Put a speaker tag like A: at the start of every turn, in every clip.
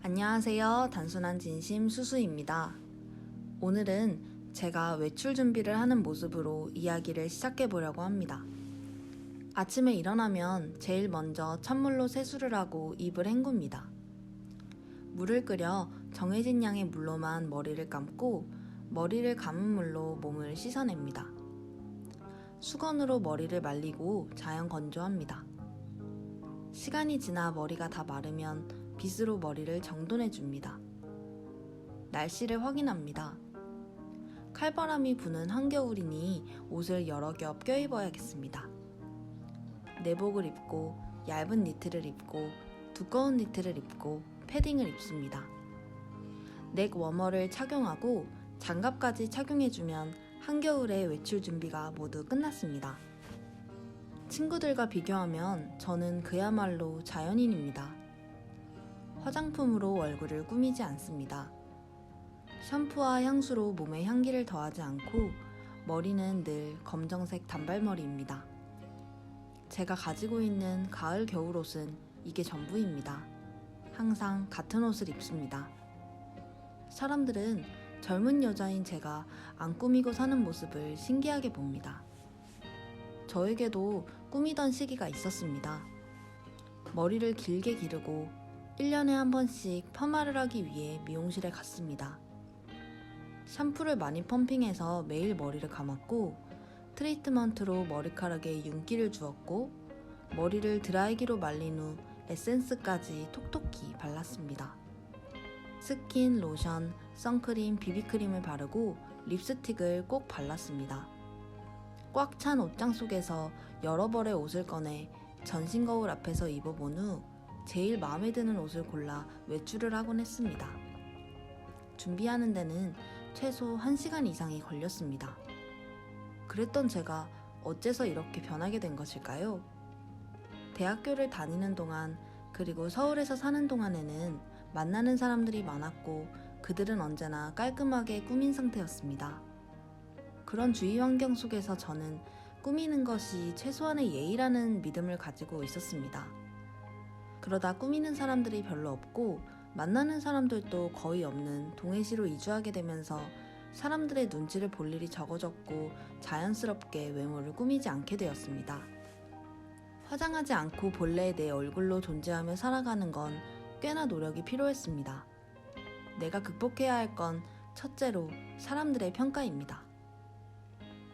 A: 안녕하세요. 단순한 진심 수수입니다. 오늘은 제가 외출 준비를 하는 모습으로 이야기를 시작해 보려고 합니다. 아침에 일어나면 제일 먼저 찬물로 세수를 하고 입을 헹굽니다. 물을 끓여 정해진 양의 물로만 머리를 감고 머리를 감은 물로 몸을 씻어냅니다. 수건으로 머리를 말리고 자연 건조합니다. 시간이 지나 머리가 다 마르면 빗으로 머리를 정돈해 줍니다. 날씨를 확인합니다. 칼바람이 부는 한겨울이니 옷을 여러 겹 껴입어야겠습니다. 내복을 입고 얇은 니트를 입고 두꺼운 니트를 입고 패딩을 입습니다. 넥 워머를 착용하고 장갑까지 착용해주면 한겨울의 외출 준비가 모두 끝났습니다. 친구들과 비교하면 저는 그야말로 자연인입니다. 화장품으로 얼굴을 꾸미지 않습니다. 샴푸와 향수로 몸에 향기를 더하지 않고 머리는 늘 검정색 단발머리입니다. 제가 가지고 있는 가을 겨울 옷은 이게 전부입니다. 항상 같은 옷을 입습니다. 사람들은 젊은 여자인 제가 안 꾸미고 사는 모습을 신기하게 봅니다. 저에게도 꾸미던 시기가 있었습니다. 머리를 길게 기르고 1년에 한 번씩 파마를 하기 위해 미용실에 갔습니다. 샴푸를 많이 펌핑해서 매일 머리를 감았고 트리트먼트로 머리카락에 윤기를 주었고 머리를 드라이기로 말린 후 에센스까지 톡톡히 발랐습니다. 스킨, 로션, 선크림, 비비크림을 바르고 립스틱을 꼭 발랐습니다. 꽉 찬 옷장 속에서 여러 벌의 옷을 꺼내 전신 거울 앞에서 입어본 후 제일 마음에 드는 옷을 골라 외출을 하곤 했습니다. 준비하는 데는 최소 1시간 이상이 걸렸습니다. 그랬던 제가 어째서 이렇게 변하게 된 것일까요? 대학교를 다니는 동안 그리고 서울에서 사는 동안에는 만나는 사람들이 많았고 그들은 언제나 깔끔하게 꾸민 상태였습니다. 그런 주위 환경 속에서 저는 꾸미는 것이 최소한의 예의라는 믿음을 가지고 있었습니다. 그러다 꾸미는 사람들이 별로 없고 만나는 사람들도 거의 없는 동해시로 이주하게 되면서 사람들의 눈치를 볼 일이 적어졌고 자연스럽게 외모를 꾸미지 않게 되었습니다. 화장하지 않고 본래의 내 얼굴로 존재하며 살아가는 건 꽤나 노력이 필요했습니다. 내가 극복해야 할 건 첫째로 사람들의 평가입니다.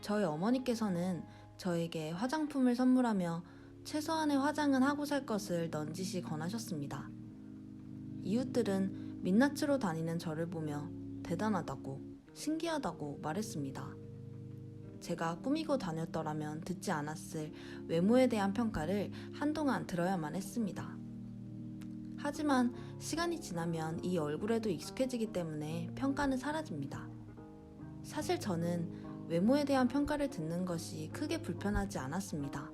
A: 저희 어머니께서는 저에게 화장품을 선물하며 최소한의 화장은 하고 살 것을 넌지시 권하셨습니다. 이웃들은 민낯으로 다니는 저를 보며 대단하다고, 신기하다고 말했습니다. 제가 꾸미고 다녔더라면 듣지 않았을 외모에 대한 평가를 한동안 들어야만 했습니다. 하지만 시간이 지나면 이 얼굴에도 익숙해지기 때문에 평가는 사라집니다. 사실 저는 외모에 대한 평가를 듣는 것이 크게 불편하지 않았습니다.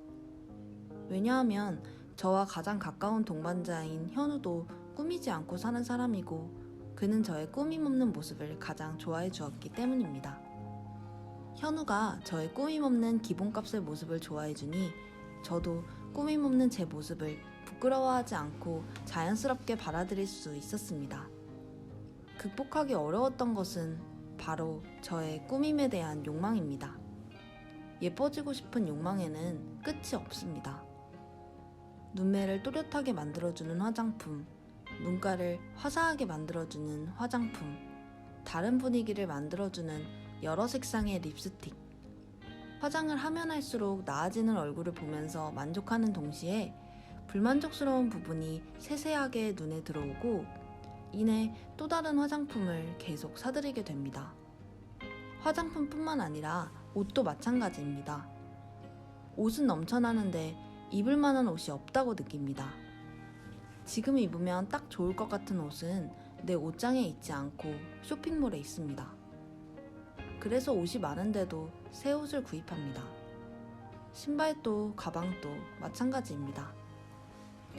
A: 왜냐하면 저와 가장 가까운 동반자인 현우도 꾸미지 않고 사는 사람이고 그는 저의 꾸밈 없는 모습을 가장 좋아해 주었기 때문입니다. 현우가 저의 꾸밈 없는 기본값의 모습을 좋아해 주니 저도 꾸밈 없는 제 모습을 부끄러워하지 않고 자연스럽게 받아들일 수 있었습니다. 극복하기 어려웠던 것은 바로 저의 꾸밈에 대한 욕망입니다. 예뻐지고 싶은 욕망에는 끝이 없습니다. 눈매를 또렷하게 만들어주는 화장품, 눈가를 화사하게 만들어주는 화장품, 다른 분위기를 만들어주는 여러 색상의 립스틱. 화장을 하면 할수록 나아지는 얼굴을 보면서 만족하는 동시에 불만족스러운 부분이 세세하게 눈에 들어오고 이내 또 다른 화장품을 계속 사들이게 됩니다. 화장품뿐만 아니라 옷도 마찬가지입니다. 옷은 넘쳐나는데 입을 만한 옷이 없다고 느낍니다. 지금 입으면 딱 좋을 것 같은 옷은 내 옷장에 있지 않고 쇼핑몰에 있습니다. 그래서 옷이 많은데도 새 옷을 구입합니다. 신발도 가방도 마찬가지입니다.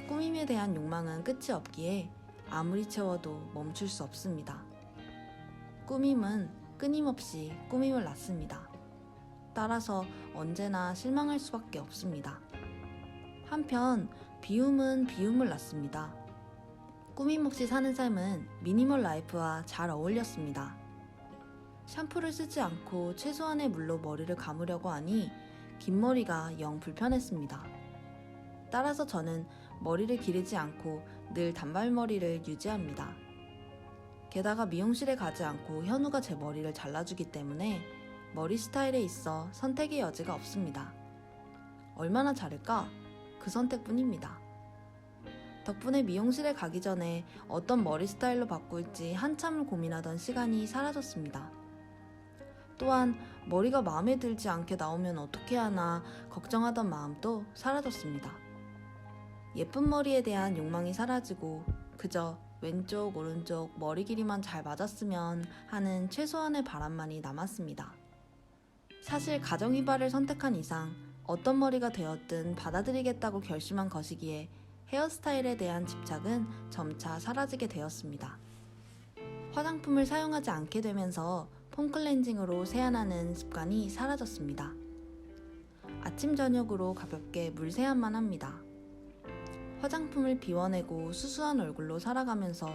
A: 꾸밈에 대한 욕망은 끝이 없기에 아무리 채워도 멈출 수 없습니다. 꾸밈은 끊임없이 꾸밈을 낳습니다. 따라서 언제나 실망할 수밖에 없습니다. 한편 비움은 비움을 낳습니다. 꾸밈 없이 사는 삶은 미니멀 라이프와 잘 어울렸습니다. 샴푸를 쓰지 않고 최소한의 물로 머리를 감으려고 하니 긴 머리가 영 불편했습니다. 따라서 저는 머리를 기르지 않고 늘 단발머리를 유지합니다. 게다가 미용실에 가지 않고 현우가 제 머리를 잘라주기 때문에 머리 스타일에 있어 선택의 여지가 없습니다. 얼마나 잘할까? 그 선택뿐입니다. 덕분에 미용실에 가기 전에 어떤 머리 스타일로 바꿀지 한참을 고민하던 시간이 사라졌습니다. 또한 머리가 마음에 들지 않게 나오면 어떻게 하나 걱정하던 마음도 사라졌습니다. 예쁜 머리에 대한 욕망이 사라지고 그저 왼쪽 오른쪽 머리 길이만 잘 맞았으면 하는 최소한의 바람만이 남았습니다. 사실 가정휘발을 선택한 이상 어떤 머리가 되었든 받아들이겠다고 결심한 것이기에 헤어스타일에 대한 집착은 점차 사라지게 되었습니다. 화장품을 사용하지 않게 되면서 폼 클렌징으로 세안하는 습관이 사라졌습니다. 아침 저녁으로 가볍게 물 세안만 합니다. 화장품을 비워내고 수수한 얼굴로 살아가면서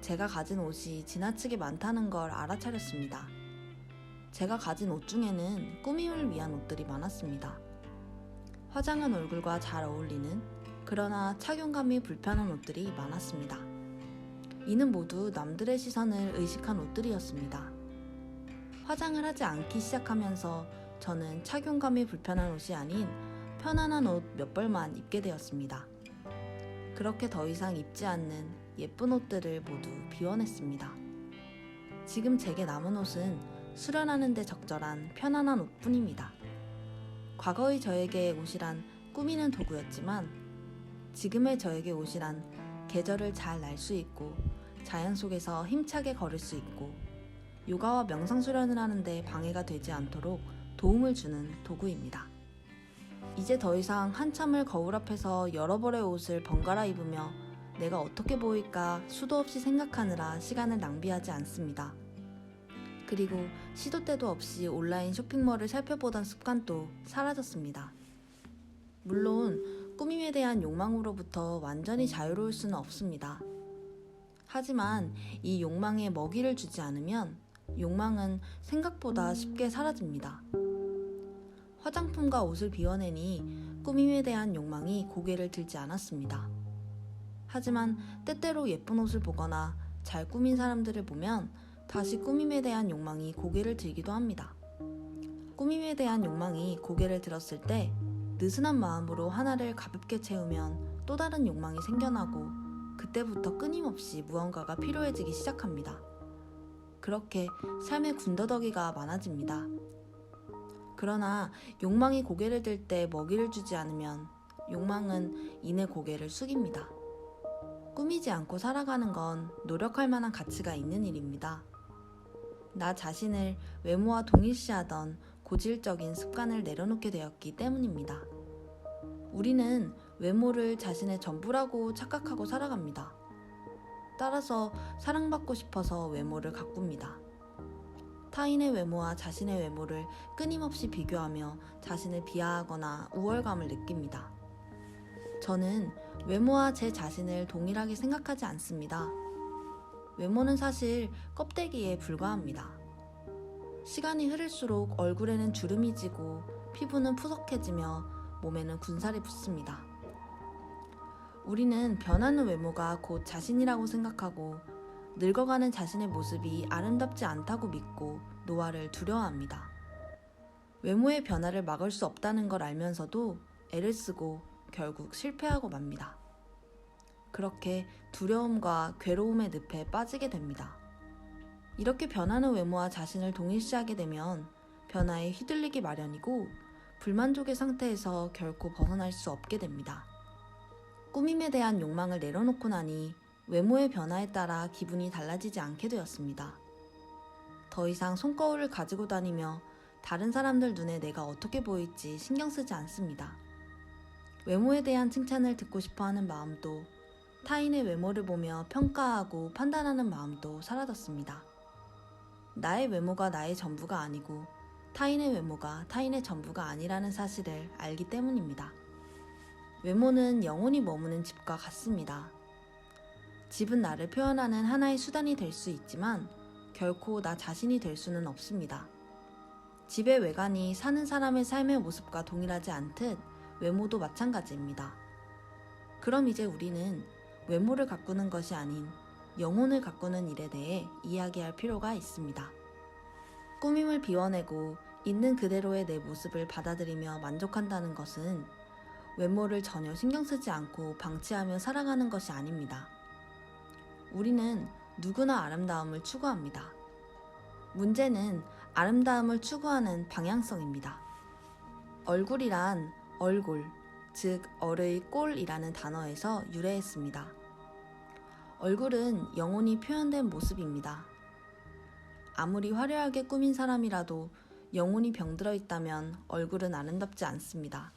A: 제가 가진 옷이 지나치게 많다는 걸 알아차렸습니다. 제가 가진 옷 중에는 꾸밈을 위한 옷들이 많았습니다. 화장한 얼굴과 잘 어울리는 그러나 착용감이 불편한 옷들이 많았습니다. 이는 모두 남들의 시선을 의식한 옷들이었습니다. 화장을 하지 않기 시작하면서 저는 착용감이 불편한 옷이 아닌 편안한 옷 몇 벌만 입게 되었습니다. 그렇게 더 이상 입지 않는 예쁜 옷들을 모두 비워냈습니다. 지금 제게 남은 옷은 수련하는 데 적절한 편안한 옷뿐입니다. 과거의 저에게 옷이란 꾸미는 도구였지만 지금의 저에게 옷이란 계절을 잘 날 수 있고 자연 속에서 힘차게 걸을 수 있고 요가와 명상 수련을 하는데 방해가 되지 않도록 도움을 주는 도구입니다. 이제 더 이상 한참을 거울 앞에서 여러 벌의 옷을 번갈아 입으며 내가 어떻게 보일까 수도 없이 생각하느라 시간을 낭비하지 않습니다. 그리고 시도 때도 없이 온라인 쇼핑몰을 살펴보던 습관도 사라졌습니다. 물론 꾸밈에 대한 욕망으로부터 완전히 자유로울 수는 없습니다. 하지만 이 욕망에 먹이를 주지 않으면 욕망은 생각보다 쉽게 사라집니다. 화장품과 옷을 비워내니 꾸밈에 대한 욕망이 고개를 들지 않았습니다. 하지만 때때로 예쁜 옷을 보거나 잘 꾸민 사람들을 보면 다시 꾸밈에 대한 욕망이 고개를 들기도 합니다. 꾸밈에 대한 욕망이 고개를 들었을 때 느슨한 마음으로 하나를 가볍게 채우면 또 다른 욕망이 생겨나고 그때부터 끊임없이 무언가가 필요해지기 시작합니다. 그렇게 삶의 군더더기가 많아집니다. 그러나 욕망이 고개를 들 때 먹이를 주지 않으면 욕망은 이내 고개를 숙입니다. 꾸미지 않고 살아가는 건 노력할 만한 가치가 있는 일입니다. 나 자신을 외모와 동일시하던 고질적인 습관을 내려놓게 되었기 때문입니다. 우리는 외모를 자신의 전부라고 착각하고 살아갑니다. 따라서 사랑받고 싶어서 외모를 가꿉니다. 타인의 외모와 자신의 외모를 끊임없이 비교하며 자신을 비하하거나 우월감을 느낍니다. 저는 외모와 제 자신을 동일하게 생각하지 않습니다. 외모는 사실 껍데기에 불과합니다. 시간이 흐를수록 얼굴에는 주름이 지고 피부는 푸석해지며 몸에는 군살이 붙습니다. 우리는 변하는 외모가 곧 자신이라고 생각하고 늙어가는 자신의 모습이 아름답지 않다고 믿고 노화를 두려워합니다. 외모의 변화를 막을 수 없다는 걸 알면서도 애를 쓰고 결국 실패하고 맙니다. 그렇게 두려움과 괴로움의 늪에 빠지게 됩니다. 이렇게 변하는 외모와 자신을 동일시하게 되면 변화에 휘둘리기 마련이고 불만족의 상태에서 결코 벗어날 수 없게 됩니다. 꾸밈에 대한 욕망을 내려놓고 나니 외모의 변화에 따라 기분이 달라지지 않게 되었습니다. 더 이상 손거울을 가지고 다니며 다른 사람들 눈에 내가 어떻게 보일지 신경 쓰지 않습니다. 외모에 대한 칭찬을 듣고 싶어 하는 마음도 타인의 외모를 보며 평가하고 판단하는 마음도 사라졌습니다. 나의 외모가 나의 전부가 아니고 타인의 외모가 타인의 전부가 아니라는 사실을 알기 때문입니다. 외모는 영원히 머무는 집과 같습니다. 집은 나를 표현하는 하나의 수단이 될 수 있지만 결코 나 자신이 될 수는 없습니다. 집의 외관이 사는 사람의 삶의 모습과 동일하지 않듯 외모도 마찬가지입니다. 그럼 이제 우리는 외모를 가꾸는 것이 아닌 영혼을 가꾸는 일에 대해 이야기할 필요가 있습니다. 꾸밈을 비워내고 있는 그대로의 내 모습을 받아들이며 만족한다는 것은 외모를 전혀 신경 쓰지 않고 방치하며 살아가는 것이 아닙니다. 우리는 누구나 아름다움을 추구합니다. 문제는 아름다움을 추구하는 방향성입니다. 얼굴이란 얼골, 즉 얼의 꼴이라는 단어에서 유래했습니다. 얼굴은 영혼이 표현된 모습입니다. 아무리 화려하게 꾸민 사람이라도 영혼이 병들어 있다면 얼굴은 아름답지 않습니다.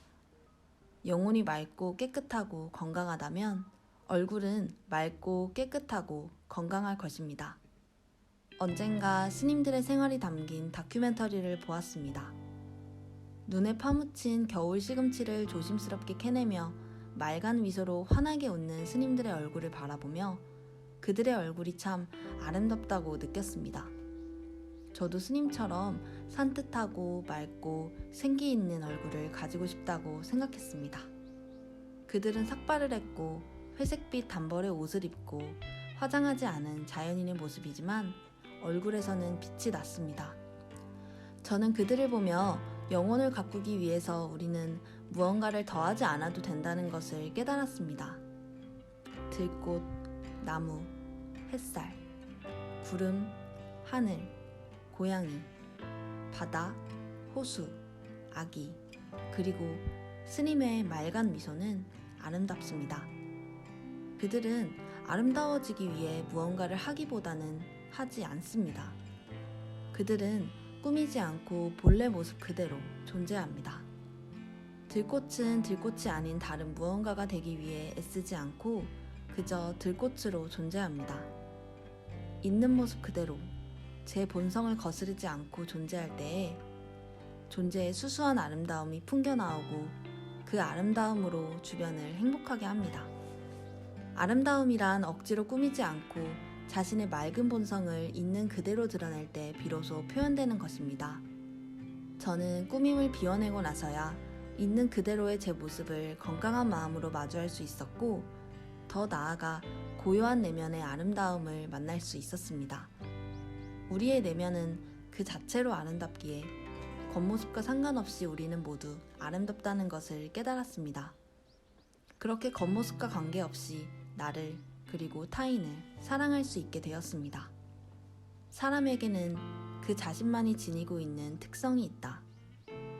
A: 영혼이 맑고 깨끗하고 건강하다면 얼굴은 맑고 깨끗하고 건강할 것입니다. 언젠가 스님들의 생활이 담긴 다큐멘터리를 보았습니다. 눈에 파묻힌 겨울 시금치를 조심스럽게 캐내며 맑은 미소로 환하게 웃는 스님들의 얼굴을 바라보며 그들의 얼굴이 참 아름답다고 느꼈습니다. 저도 스님처럼 산뜻하고 맑고 생기 있는 얼굴을 가지고 싶다고 생각했습니다. 그들은 삭발을 했고 회색빛 단벌의 옷을 입고 화장하지 않은 자연인의 모습이지만 얼굴에서는 빛이 났습니다. 저는 그들을 보며 영혼을 가꾸기 위해서 우리는 무언가를 더하지 않아도 된다는 것을 깨달았습니다. 들꽃, 나무, 햇살, 구름, 하늘, 고양이, 바다, 호수, 아기, 그리고 스님의 맑은 미소는 아름답습니다. 그들은 아름다워지기 위해 무언가를 하기보다는 하지 않습니다. 그들은 꾸미지 않고 본래 모습 그대로 존재합니다. 들꽃은 들꽃이 아닌 다른 무언가가 되기 위해 애쓰지 않고 그저 들꽃으로 존재합니다. 있는 모습 그대로 제 본성을 거스르지 않고 존재할 때에 존재의 수수한 아름다움이 풍겨나오고 그 아름다움으로 주변을 행복하게 합니다. 아름다움이란 억지로 꾸미지 않고 자신의 맑은 본성을 있는 그대로 드러낼 때 비로소 표현되는 것입니다. 저는 꾸밈을 비워내고 나서야 있는 그대로의 제 모습을 건강한 마음으로 마주할 수 있었고 더 나아가 고요한 내면의 아름다움을 만날 수 있었습니다. 우리의 내면은 그 자체로 아름답기에 겉모습과 상관없이 우리는 모두 아름답다는 것을 깨달았습니다. 그렇게 겉모습과 관계없이 나를 그리고 타인을 사랑할 수 있게 되었습니다. 사람에게는 그 자신만이 지니고 있는 특성이 있다.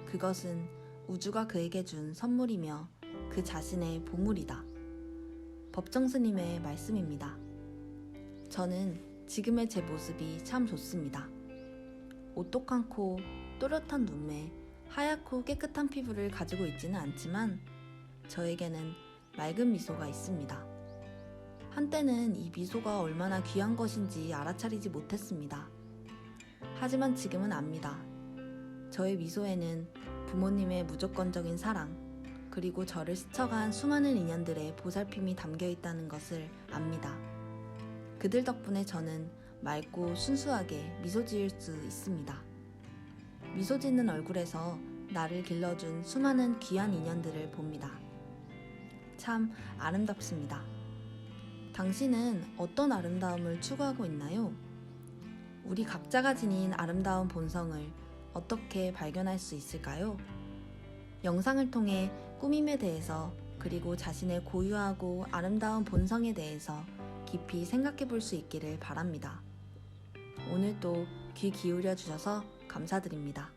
A: 그것은 우주가 그에게 준 선물이며 그 자신의 보물이다. 법정스님의 말씀입니다. 저는 지금의 제 모습이 참 좋습니다. 오똑한 코, 또렷한 눈매, 하얗고 깨끗한 피부를 가지고 있지는 않지만 저에게는 맑은 미소가 있습니다. 한때는 이 미소가 얼마나 귀한 것인지 알아차리지 못했습니다. 하지만 지금은 압니다. 저의 미소에는 부모님의 무조건적인 사랑, 그리고 저를 스쳐간 수많은 인연들의 보살핌이 담겨 있다는 것을 압니다. 그들 덕분에 저는 맑고 순수하게 미소 지을 수 있습니다. 미소 짓는 얼굴에서 나를 길러준 수많은 귀한 인연들을 봅니다. 참 아름답습니다. 당신은 어떤 아름다움을 추구하고 있나요? 우리 각자가 지닌 아름다운 본성을 어떻게 발견할 수 있을까요? 영상을 통해 꾸밈에 대해서 그리고 자신의 고유하고 아름다운 본성에 대해서 깊이 생각해 볼 수 있기를 바랍니다. 오늘도 귀 기울여 주셔서 감사드립니다.